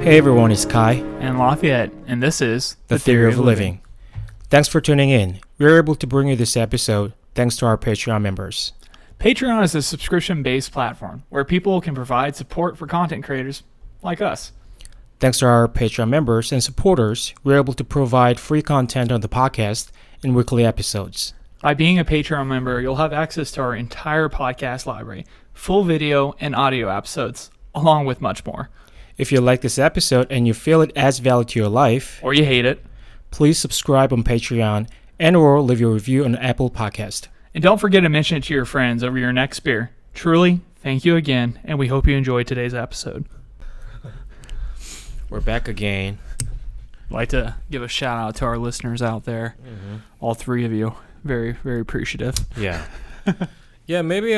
Hey everyone, it's Kai and Lafayette, and this is The Theory of Living. Thanks for tuning in. We're able to bring you this episode thanks to our Patreon members. Patreon is a subscription-based platform where people can provide support for content creators like us. Thanks to our Patreon members and supporters, we're able to provide free content on the podcast and weekly episodes. By being a Patreon member, you'll have access to our entire podcast library, full video and audio episodes, along with much more. If you like this episode and you feel it adds value to your life, or you hate it, please subscribe on Patreon and or leave your review on Apple Podcast. And don't forget to mention it to your friends over your next beer. Truly, thank you again, and we hope you enjoyed today's episode. We're back again. I'd like to give a shout out to our listeners out there. Mm-hmm. All three of you. Very, very appreciative. Yeah. Yeah, maybe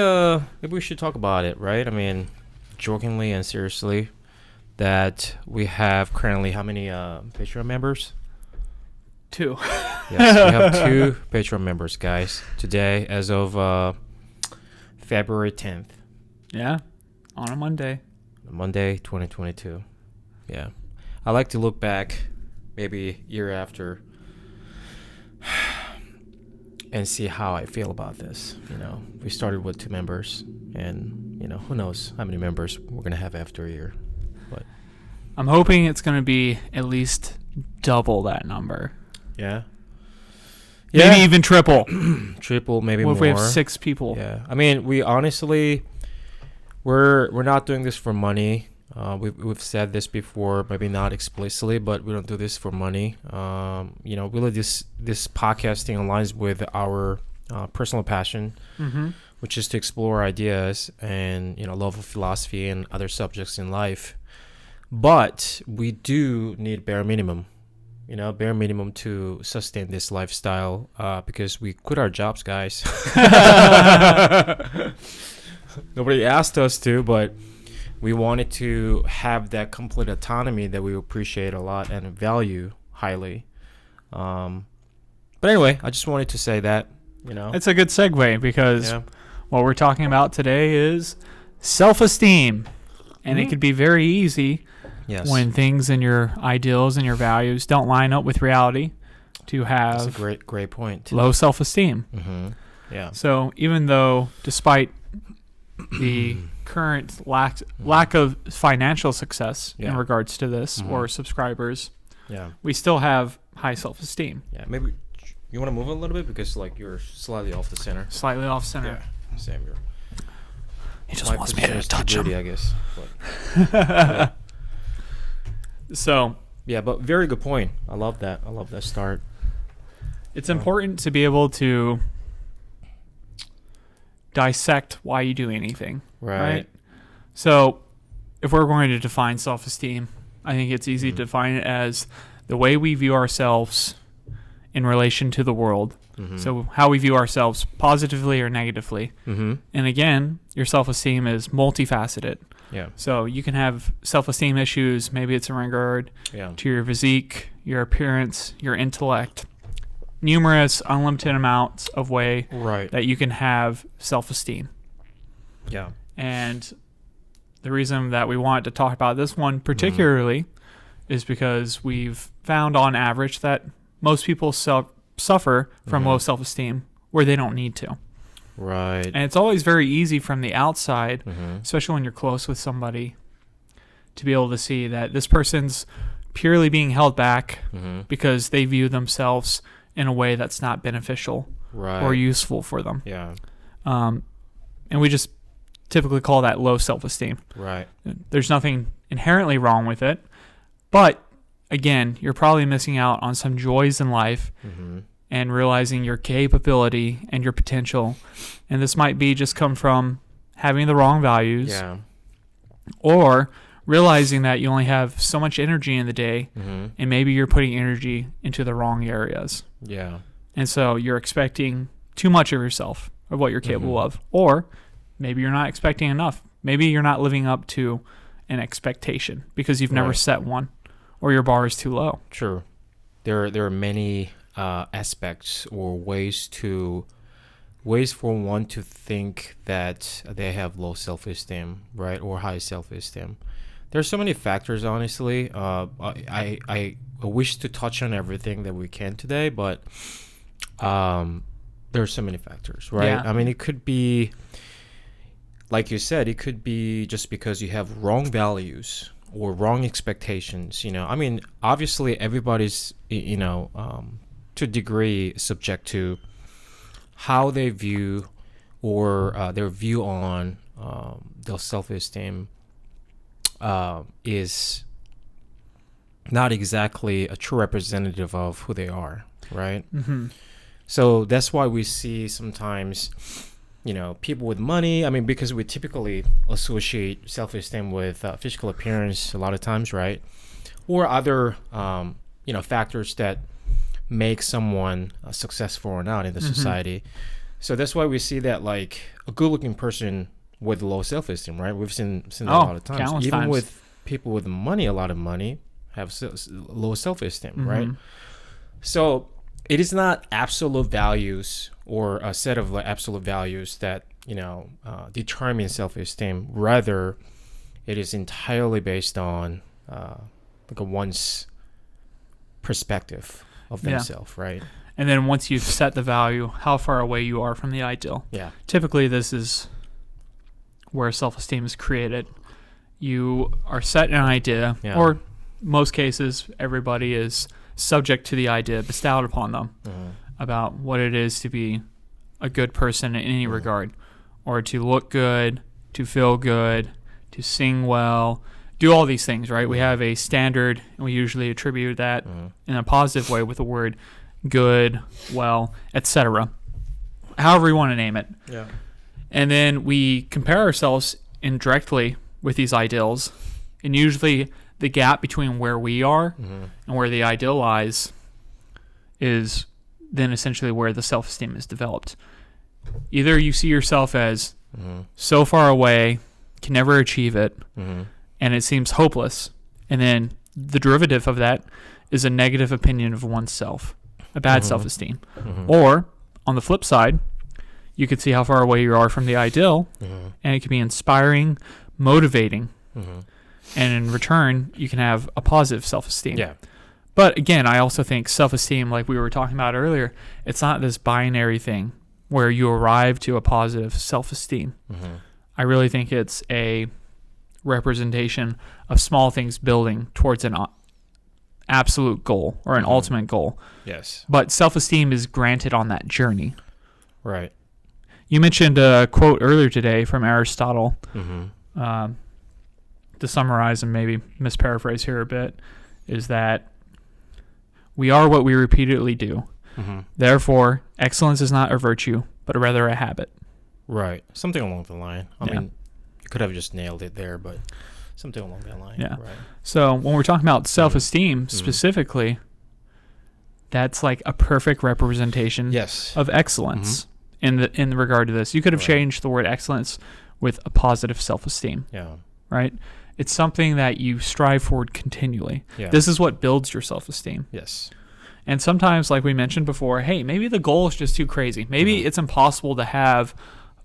we should talk about it, right? I mean, jokingly and seriously, that we have currently how many Patreon members? 2. Yes, we have 2 Patreon members, guys, today as of February 10th. Yeah, on a Monday. Monday, 2022. Yeah. I like to look back maybe year after and see how I feel about this. You know, we started with 2 members, and, you know, who knows how many members we're going to have after a year. But I'm hoping it's going to be at least double that number. Yeah. Maybe even triple. Triple, maybe what more. If we have 6 people? Yeah. I mean, we honestly, we're not doing this for money. We've said this before, maybe not explicitly, but we don't do this for money. You know, really this podcasting aligns with our personal passion, mm-hmm. which is to explore ideas and, you know, love of philosophy and other subjects in life. But we do need bare minimum to sustain this lifestyle, because we quit our jobs, guys. Nobody asked us to, but we wanted to have that complete autonomy that we appreciate a lot and value highly. But anyway, I just wanted to say that, you know. It's a good segue because what we're talking about today is self-esteem. And it could be very easy when things and your ideals and your values don't line up with reality to have That's a great point. Low self-esteem. Mm-hmm. Yeah. So even though despite the current lack of financial success in regards to this or subscribers, we still have high self-esteem. Yeah, maybe you want to move a little bit because like you're slightly off the center. Slightly off center. Yeah, same here. He just wants me to touch him. I guess. But, So. Yeah, but very good point. I love that. I love that start. It's important to be able to dissect why you do anything. Right? So if we're going to define self-esteem, I think it's easy to define it as the way we view ourselves in relation to the world. Mm-hmm. So how we view ourselves positively or negatively. Mm-hmm. And again, your self-esteem is multifaceted. Yeah. So you can have self-esteem issues. Maybe it's in regard to your physique, your appearance, your intellect. Numerous, unlimited amounts of way that you can have self-esteem. Yeah. And the reason that we wanted to talk about this one particularly is because we've found on average that most people suffer from low self-esteem where they don't need to. Right. And it's always very easy from the outside, especially when you're close with somebody, to be able to see that this person's purely being held back because they view themselves in a way that's not beneficial or useful for them. Yeah. And we just typically call that low self-esteem. Right. There's nothing inherently wrong with it, but again, you're probably missing out on some joys in life and realizing your capability and your potential. And this might be just come from having the wrong values or realizing that you only have so much energy in the day and maybe you're putting energy into the wrong areas. Yeah. And so you're expecting too much of yourself, of what you're capable of. Or maybe you're not expecting enough. Maybe you're not living up to an expectation because you've never set one or your bar is too low. True. There are many aspects or ways for one to think that they have low self-esteem, right, or high self-esteem. There's so many factors, honestly. I wish to touch on everything that we can today, but there's so many factors, right? Yeah. I mean, it could be, like you said, it could be just because you have wrong values or wrong expectations. I mean, obviously everybody's, to a degree subject to how they view or their view on their self-esteem is not exactly a true representative of who they are, right? Mm-hmm. So that's why we see sometimes, people with money. I mean, because we typically associate self-esteem with physical appearance a lot of times, right? Or other, factors that make someone successful or not in the society. So that's why we see that, like, a good-looking person with low self-esteem, right? We've seen that a lot of times. Even with people with money, a lot of money have low self-esteem, right? So it is not absolute values or a set of absolute values that determine self-esteem. Rather, it is entirely based on one's perspective of themselves, right? And then once you've set the value, how far away you are from the ideal. Yeah. Typically, this is where self-esteem is created. You are set an idea, or most cases, everybody is subject to the idea bestowed upon them about what it is to be a good person in any regard, or to look good, to feel good, to sing well, do all these things, right? We have a standard, and we usually attribute that in a positive way with the word good, well, etc. However you want to name it. Yeah. And then we compare ourselves indirectly with these ideals, and usually the gap between where we are and where the ideal lies is then essentially where the self-esteem is developed. Either you see yourself as so far away, can never achieve it, and it seems hopeless, and then the derivative of that is a negative opinion of oneself, a bad self-esteem. Or, on the flip side, you could see how far away you are from the ideal, and it can be inspiring, motivating, and in return, you can have a positive self-esteem. Yeah. But again, I also think self-esteem, like we were talking about earlier, it's not this binary thing where you arrive to a positive self-esteem. I really think it's a representation of small things building towards an absolute goal or an ultimate goal. Yes. But self-esteem is granted on that journey. Right. You mentioned a quote earlier today from Aristotle. To summarize and maybe misparaphrase here a bit, is that we are what we repeatedly do. Therefore, excellence is not a virtue, but rather a habit. Right. Something along the line. I mean, you could have just nailed it there, but something along that line. Yeah. Right. So when we're talking about self-esteem specifically, that's like a perfect representation of excellence in regard to this. You could have changed the word excellence with a positive self-esteem. Yeah. Right? It's something that you strive for continually. Yeah. This is what builds your self-esteem. Yes. And sometimes, like we mentioned before, hey, maybe the goal is just too crazy. Maybe it's impossible to have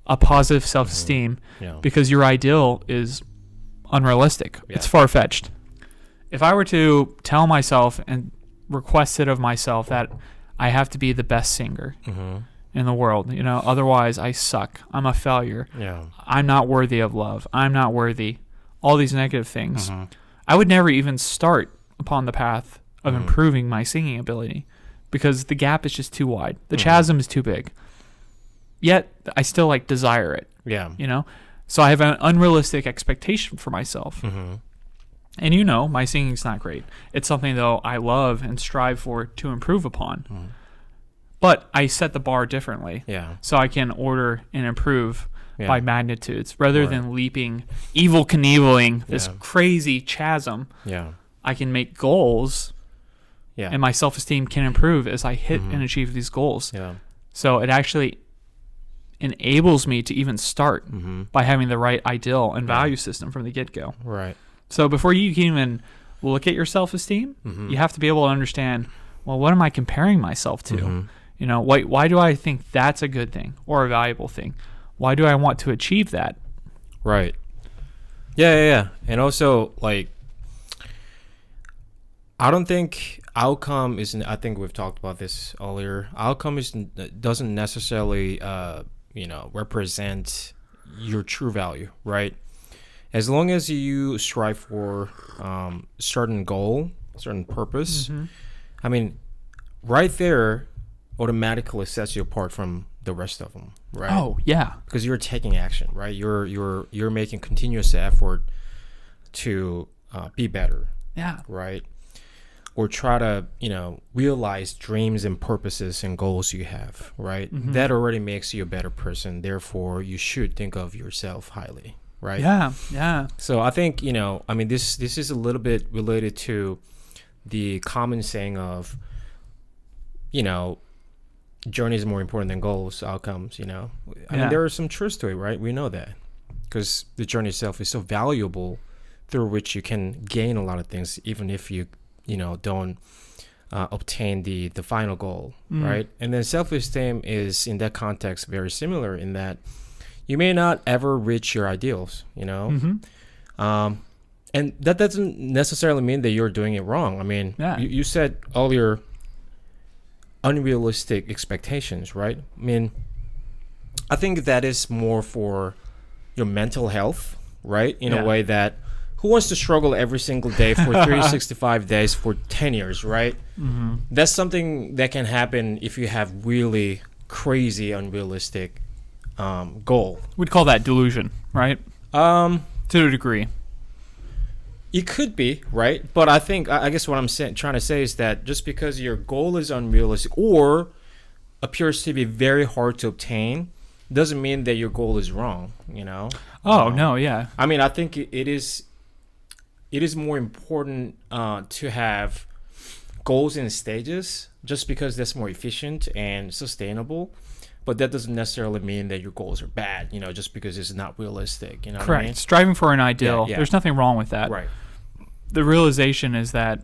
a positive self-esteem because your ideal is unrealistic. Yeah. It's far-fetched. If I were to tell myself and request it of myself that I have to be the best singer in the world, otherwise I suck. I'm a failure. Yeah. I'm not worthy of love. I'm not worthy. All these negative things. I would never even start upon the path of improving my singing ability because the gap is just too wide. The chasm is too big. Yet I still desire it. Yeah. So I have an unrealistic expectation for myself. And my singing's not great. It's something though I love and strive for to improve upon. But I set the bar differently. Yeah. So I can order and improve by magnitudes rather than leaping, evil Knieveling, this crazy chasm. Yeah. I can make goals and my self-esteem can improve as I hit and achieve these goals. Yeah. So it actually enables me to even start by having the right ideal and value system from the get-go. Right. So before you can even look at your self-esteem, you have to be able to understand, well, what am I comparing myself to? Why do I think that's a good thing or a valuable thing? Why do I want to achieve that? Right. Yeah. And also, like, I don't think outcome isn't. I think we've talked about this earlier. Outcome doesn't necessarily, represent your true value, right? As long as you strive for certain goal, certain purpose, I mean, right there automatically sets you apart from the rest of them, right? Oh yeah, because you're taking action, right? You're making continuous effort to be better, yeah, right? Or try to realize dreams and purposes and goals you have, right? That already makes you a better person. Therefore, you should think of yourself highly, right? Yeah. So I think this is a little bit related to the common saying of journey is more important than goals, outcomes. I mean, there are some truths to it, right? We know that because the journey itself is so valuable, through which you can gain a lot of things, even if you don't obtain the final goal, right? And then self-esteem is, in that context, very similar in that you may not ever reach your ideals, and that doesn't necessarily mean that you're doing it wrong. I mean, you said earlier, unrealistic expectations, right? I mean, I think that is more for your mental health, right? In a way that, who wants to struggle every single day for 365 days for 10 years, right? That's something that can happen if you have really crazy, unrealistic goal. We'd call that delusion, right? To a degree. It could be, right? But I guess what I'm trying to say is that just because your goal is unrealistic or appears to be very hard to obtain doesn't mean that your goal is wrong, No, yeah. I mean, I think it is more important to have goals in stages, just because that's more efficient and sustainable. But that doesn't necessarily mean that your goals are bad, just because it's not realistic. Correct. What I mean? Striving for an ideal. Yeah. There's nothing wrong with that. Right. The realization is that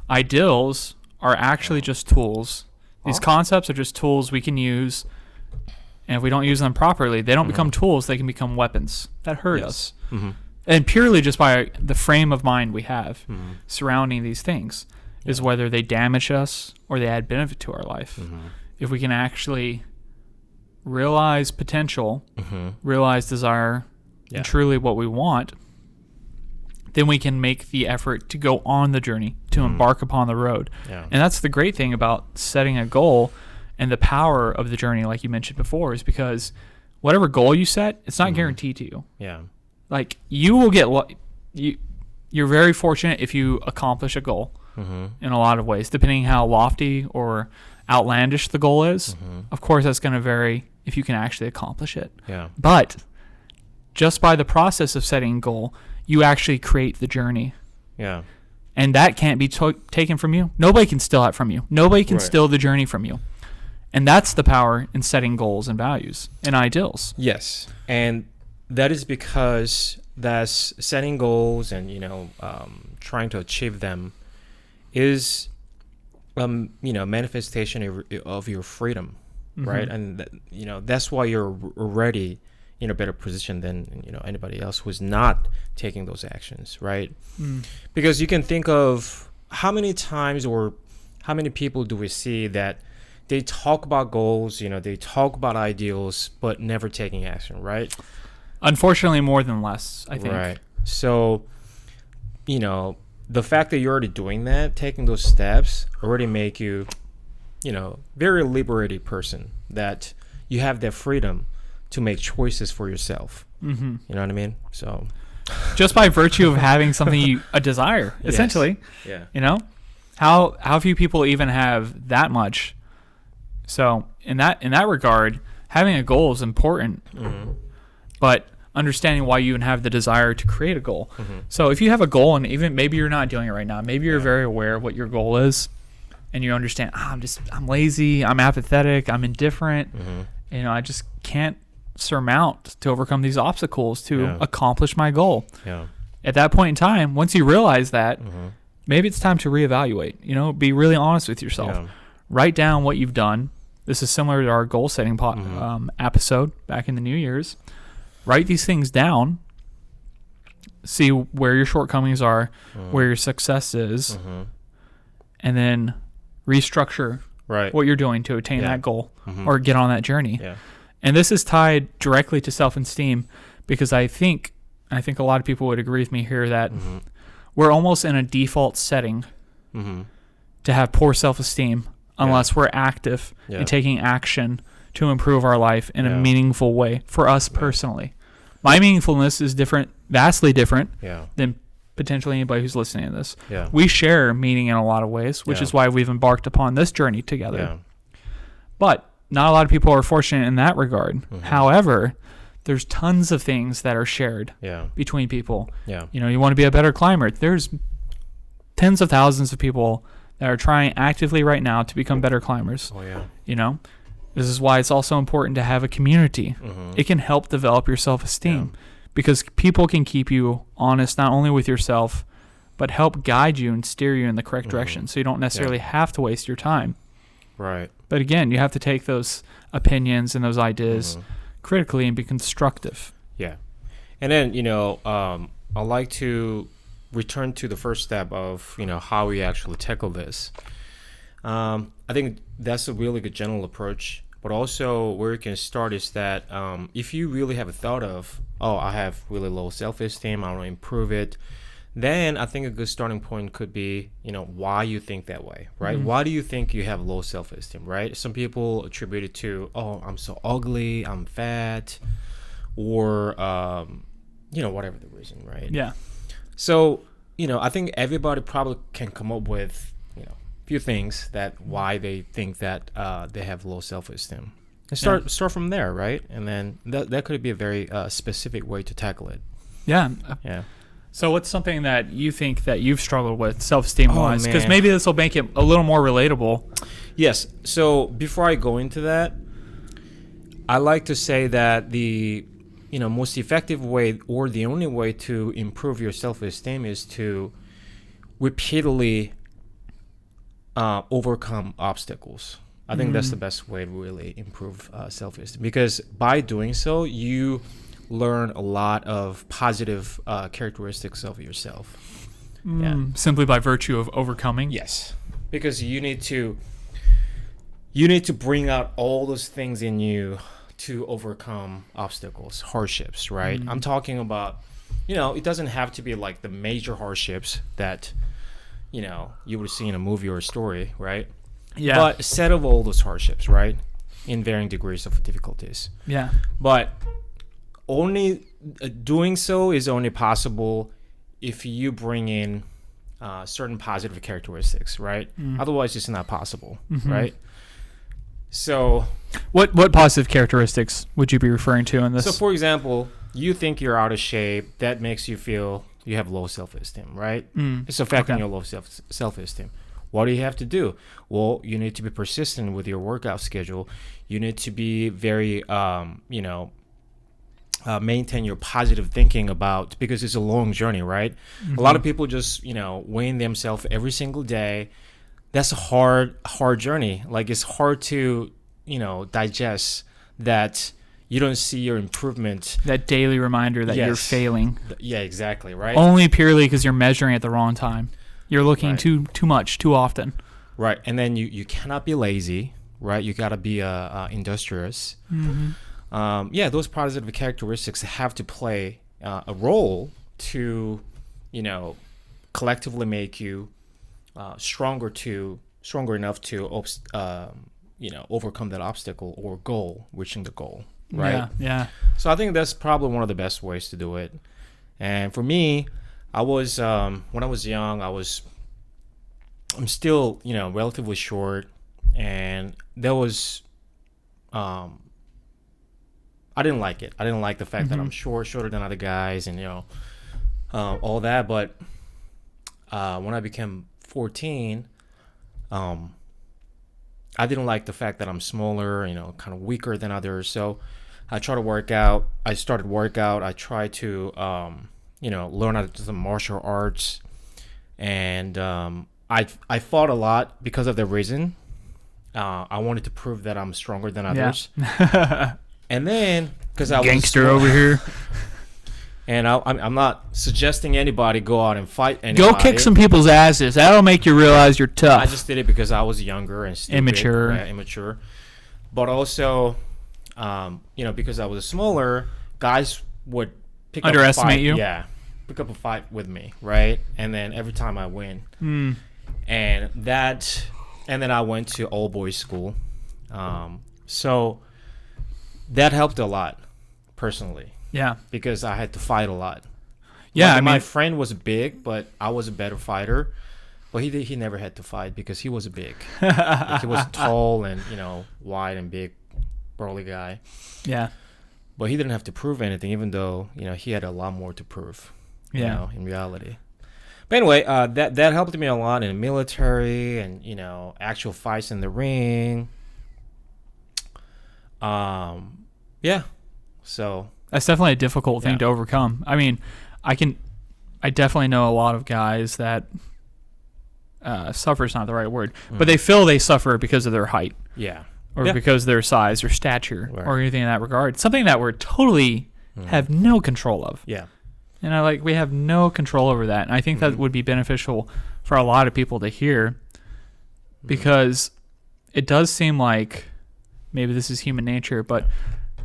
ideals are actually just tools. These concepts are just tools we can use. And if we don't use them properly, they don't become tools. They can become weapons that hurt us. And purely just by the frame of mind we have surrounding these things is whether they damage us or they add benefit to our life. If we can actually realize potential, realize desire, and truly what we want, then we can make the effort to go on the journey, to embark upon the road. And that's the great thing about setting a goal and the power of the journey, like you mentioned before, is because whatever goal you set, it's not guaranteed to you. Like, you will get you're very fortunate if you accomplish a goal in a lot of ways, depending how lofty or outlandish the goal is. Of course, that's going to vary if you can actually accomplish it. But just by the process of setting a goal, you actually create the journey. And that can't be taken from you. Nobody can steal that from you. Nobody can steal the journey from you. And that's the power in setting goals and values and ideals. Yes. And that is because that's setting goals and, trying to achieve them is, manifestation of your freedom, right? And, that's why you're already in a better position than, anybody else who's not taking those actions, right? Because you can think of how many times or how many people do we see that they talk about goals, they talk about ideals, but never taking action, right? Unfortunately, more than less, I think. Right. So, the fact that you're already doing that, taking those steps, already make you, very liberated person, that you have that freedom to make choices for yourself. You know what I mean? So, just by virtue of having something a desire, essentially. How few people even have that much. So in that regard, having a goal is important, but understanding why you even have the desire to create a goal. So if you have a goal, and even maybe you're not doing it right now, maybe you're very aware of what your goal is, and you understand, I'm lazy, I'm apathetic, I'm indifferent, I just can't surmount to overcome these obstacles to accomplish my goal. At that point in time, once you realize that, maybe it's time to reevaluate. Be really honest with yourself. Write down what you've done. This is similar to our goal setting episode back in the New Year's. Write these things down see where your shortcomings are, where your success is, and then restructure what you're doing to attain that goal or get on that journey. Yeah. And this is tied directly to self-esteem, because I think a lot of people would agree with me here that we're almost in a default setting to have poor self-esteem unless we're active and taking action to improve our life in a meaningful way for us personally. My meaningfulness is different, vastly different than potentially anybody who's listening to this. Yeah. We share meaning in a lot of ways, which is why we've embarked upon this journey together. Yeah. But not a lot of people are fortunate in that regard. However, there's tons of things that are shared between people. Yeah. You know, you want to be a better climber. There's tens of thousands of people that are trying actively right now to become better climbers. Oh, yeah. You know, this is why it's also important to have a community. It can help develop your self-esteem because people can keep you honest not only with yourself, but help guide you and steer you in the correct direction. So you don't necessarily have to waste your time. Right. But again, you have to take those opinions and those ideas critically and be constructive. Yeah. And then, you know, I like to return to the first step of, you know, how we actually tackle this. I think that's a really good general approach, but also where you can start is that if you really have a thought of, oh, I have really low self-esteem, I want to improve it, then I think a good starting point could be, you know, why you think that way, right? Why do you think you have low self-esteem, right? Some people attribute it to, oh, I'm so ugly, I'm fat, or, you know, whatever the reason, right? Yeah. So, you know, I think everybody probably can come up with, you know, a few things that why they think that they have low self-esteem. And start from there, right? And then that could be a very specific way to tackle it. Yeah. Yeah. So what's something that you think that you've struggled with self-esteem wise? Because maybe this will make it a little more relatable. Yes. So before I go into that, I like to say that the most effective way or the only way to improve your self-esteem is to repeatedly overcome obstacles. I think that's the best way to really improve self-esteem, because by doing so, you learn a lot of positive characteristics of yourself. Simply by virtue of overcoming? Yes. Because you need to bring out all those things in you to overcome obstacles, hardships, right? I'm talking about, it doesn't have to be like the major hardships that, you would see in a movie or a story, right? Yeah. But a set of all those hardships, right? In varying degrees of difficulties. Yeah. But only doing so is only possible if you bring in certain positive characteristics, right? Otherwise, it's not possible, right? So, what positive characteristics would you be referring to in this? So, for example, you think you're out of shape. That makes you feel you have low self-esteem, right? It's affecting your low self-esteem. What do you have to do? Well, you need to be persistent with your workout schedule. You need to be very, maintain your positive thinking because it's a long journey, right? A lot of people just, weighing themselves every single day. That's a hard journey. Like, it's hard to, digest that you don't see your improvement. That daily reminder that you're failing. Yeah, exactly, right? Only purely because you're measuring at the wrong time. You're looking too much, too often. Right, and then you cannot be lazy, right? You got to be industrious. Those positive characteristics have to play a role to, collectively make you stronger enough to overcome that obstacle or reaching the goal, right? Yeah. So I think that's probably one of the best ways to do it. And for me, I was when I was young, I'm still relatively short, and there was I didn't like it. I didn't like the fact that I'm shorter than other guys, and all that. But when I became 14, I didn't like the fact that I'm smaller, kind of weaker than others. So I tried to work out. I started workout. I tried to learn how to do some martial arts, and I fought a lot because of the reason. I wanted to prove that I'm stronger than others. Yeah. And then, because I was gangster over here. And I'm not suggesting anybody go out and fight anybody. Go kick some people's asses. That'll make you realize you're tough. I just did it because I was younger and stupid. Immature. But also, because I was smaller, guys would underestimate you. Yeah, pick up a fight with me, right? And then every time I win, and then I went to all boys school, so that helped a lot, personally. Yeah, because I had to fight a lot. Yeah, my friend was big, but I was a better fighter. But he never had to fight because he was big. Like, he was tall and wide and big, burly guy. Yeah, but he didn't have to prove anything, even though he had a lot more to prove. In reality. But anyway, that helped me a lot in the military and actual fights in the ring. So. That's definitely a difficult thing to overcome. I mean, I definitely know a lot of guys that suffer is not the right word, but they feel they suffer because of their height. Yeah. Or because of their size or stature or anything in that regard. Something that we're totally have no control of. Yeah. And we have no control over that. And I think that would be beneficial for a lot of people to hear because it does seem like maybe this is human nature, but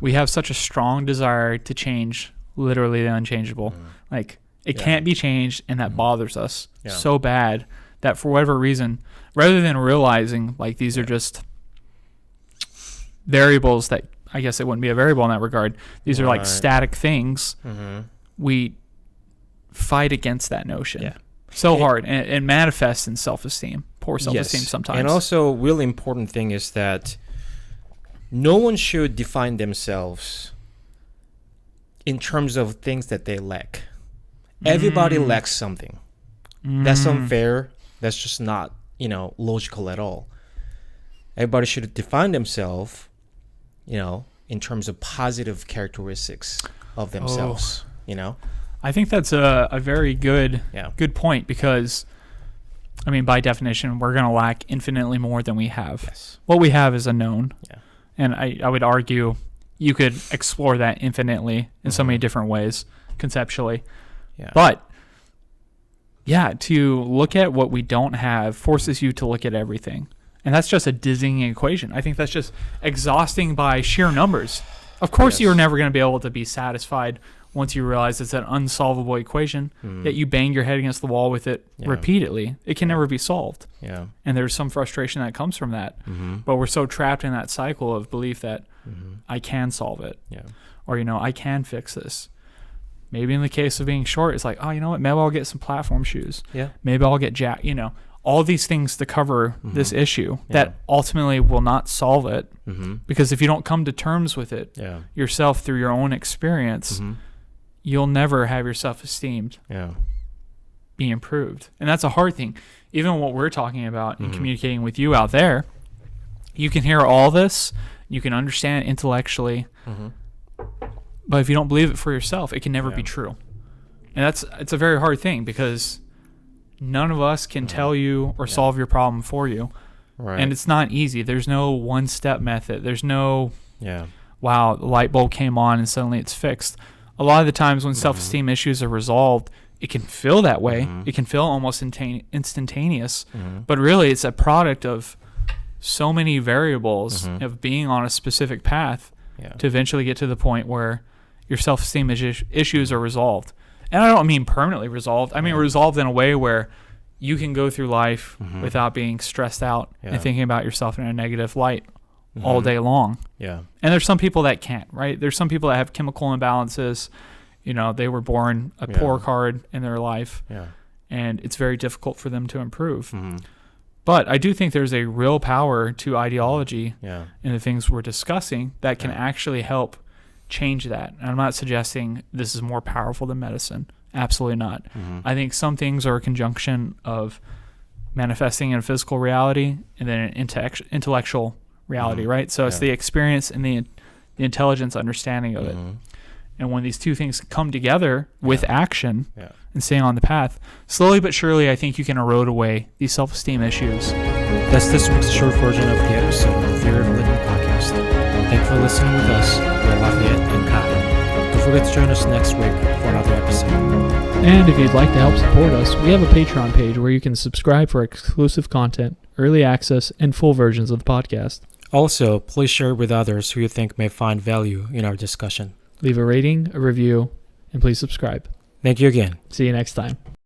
we have such a strong desire to change literally the unchangeable. Like, it can't be changed, and that bothers us so bad that for whatever reason, rather than realizing like these are just variables that I guess it wouldn't be a variable in that regard. These are like static things. We fight against that notion so hard, and it manifests in self-esteem, poor self-esteem sometimes. And also, a really important thing is that no one should define themselves in terms of things that they lack. Everybody lacks something. That's unfair. That's just not, logical at all. Everybody should define themselves, in terms of positive characteristics of themselves, I think that's a very good point because, I mean, by definition, we're going to lack infinitely more than we have. Yes. What we have is a known. Yeah. And I would argue you could explore that infinitely in so many different ways conceptually. Yeah. But, to look at what we don't have forces you to look at everything. And that's just a dizzying equation. I think that's just exhausting by sheer numbers. Of course, you're never going to be able to be satisfied once you realize it's an unsolvable equation, that you bang your head against the wall with it repeatedly. It can never be solved. Yeah. And there's some frustration that comes from that. But we're so trapped in that cycle of belief that I can solve it. Yeah. Or, I can fix this. Maybe in the case of being short, it's like, oh, you know what? Maybe I'll get some platform shoes. Yeah. Maybe I'll get all these things to cover this issue that ultimately will not solve it. Because if you don't come to terms with it yourself through your own experience, you'll never have your self-esteem be improved. And that's a hard thing. Even what we're talking about and communicating with you out there, you can hear all this, you can understand intellectually, but if you don't believe it for yourself, it can never be true. And it's a very hard thing because none of us can tell you or solve your problem for you. Right. And it's not easy. There's no one-step method. There's no, wow, the light bulb came on and suddenly it's fixed. A lot of the times when self-esteem issues are resolved, it can feel that way. It can feel almost instantaneous. But really, it's a product of so many variables of being on a specific path to eventually get to the point where your self-esteem issues are resolved. And I don't mean permanently resolved. I mean resolved in a way where you can go through life without being stressed out and thinking about yourself in a negative light all day long. Yeah. And there's some people that can't, right? There's some people that have chemical imbalances. They were born a poor card in their life. Yeah. And it's very difficult for them to improve. But I do think there's a real power to ideology in the things we're discussing that can actually help change that. And I'm not suggesting this is more powerful than medicine. Absolutely not. I think some things are a conjunction of manifesting in a physical reality and then an intellectual reality, right? So it's the experience and the intelligence understanding of it. And when these two things come together with action and staying on the path, slowly but surely, I think you can erode away these self-esteem issues. That's this week's short version of the episode of the Theory of Living podcast. Thank you for listening with us, Lafayette and Kai. forget to join us next week for another episode. And if you'd like to help support us, we have a Patreon page where you can subscribe for exclusive content, early access, and full versions of the podcast. Also, please share it with others who you think may find value in our discussion. Leave a rating, a review, and please subscribe. Thank you again. See you next time.